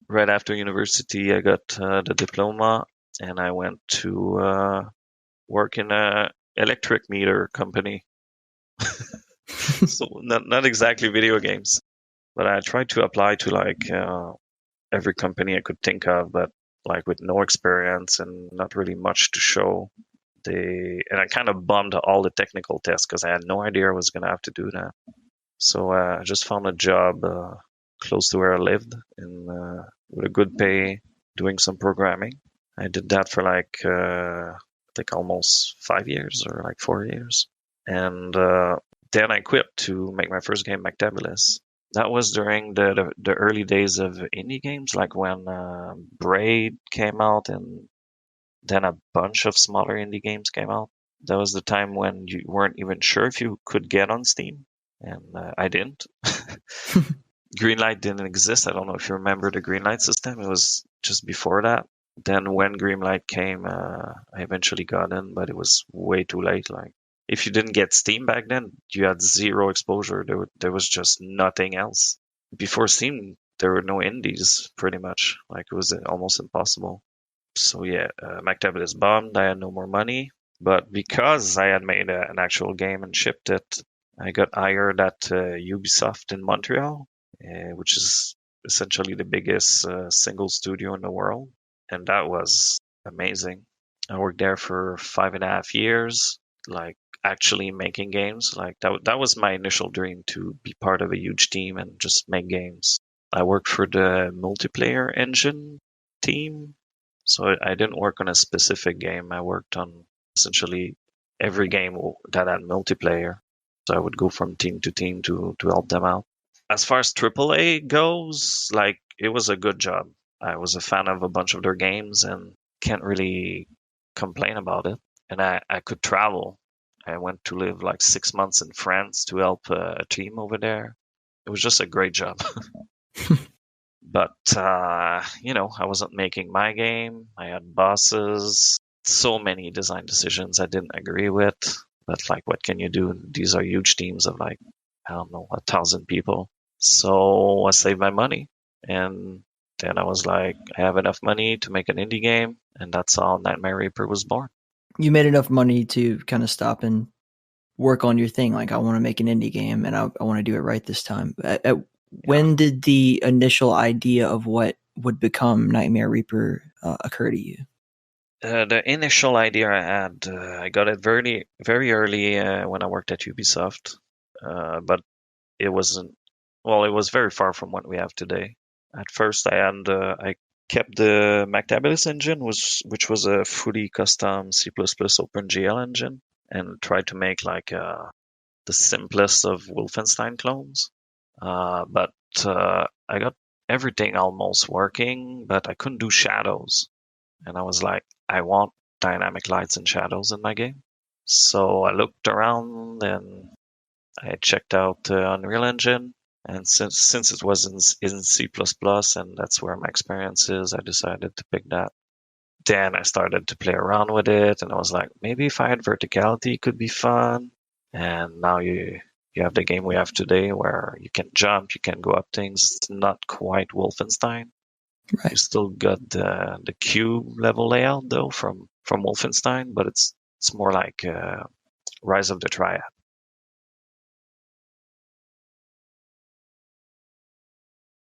right after university, I got the diploma, and I went to work in a electric meter company. So not exactly video games, but I tried to apply to like every company I could think of, but like with no experience and not really much to show. And I kind of bummed all the technical tests because I had no idea I was gonna have to do that. So I just found a job close to where I lived, and with a good pay, doing some programming. I did that for like I think almost 5 years or like 4 years, and then I quit to make my first game, Mactabilis. That was during the early days of indie games, like when Braid came out, and then a bunch of smaller indie games came out. That was the time when you weren't even sure if you could get on Steam, and I didn't. Greenlight didn't exist. I don't know if you remember the Greenlight system. It was just before that. Then when Greenlight came, I eventually got in, but it was way too late. Like if you didn't get Steam back then, you had zero exposure. There was just nothing else. Before Steam, there were no indies pretty much. Like it was almost impossible. So yeah, Mactabilis bombed. I had no more money, but because I had made an actual game and shipped it, I got hired at Ubisoft in Montreal, which is essentially the biggest single studio in the world, and that was amazing. I worked there for 5.5 years, like actually making games. Like that was my initial dream, to be part of a huge team and just make games. I worked for the multiplayer engine team, so I didn't work on a specific game. I worked on essentially every game that had multiplayer. So I would go from team to team to help them out. As far as AAA goes, like it was a good job. I was a fan of a bunch of their games and can't really complain about it. And I could travel. I went to live like 6 months in France to help a team over there. It was just a great job. But, I wasn't making my game. I had bosses, so many design decisions I didn't agree with. But, like, what can you do? These are huge teams of, like, I don't know, 1,000 people. So I saved my money. And then I was like, I have enough money to make an indie game. And that's how Nightmare Reaper was born. You made enough money to kind of stop and work on your thing. Like, I want to make an indie game and I want to do it right this time. When did the initial idea of what would become Nightmare Reaper occur to you? The initial idea I had, I got it very, very early when I worked at Ubisoft, but it wasn't. Well, it was very far from what we have today. At first, I kept the Mactabilis engine, which was a fully custom C++ OpenGL engine, and tried to make like the simplest of Wolfenstein clones. But I got everything almost working, but I couldn't do shadows. And I was like, I want dynamic lights and shadows in my game. So I looked around and I checked out Unreal Engine. And since it was in C++ and that's where my experience is, I decided to pick that. Then I started to play around with it, and I was like, maybe if I had verticality, it could be fun. And now you have the game we have today where you can jump, you can go up things. It's not quite Wolfenstein. Right. You still got the cube level layout though from Wolfenstein, but it's more like Rise of the Triad.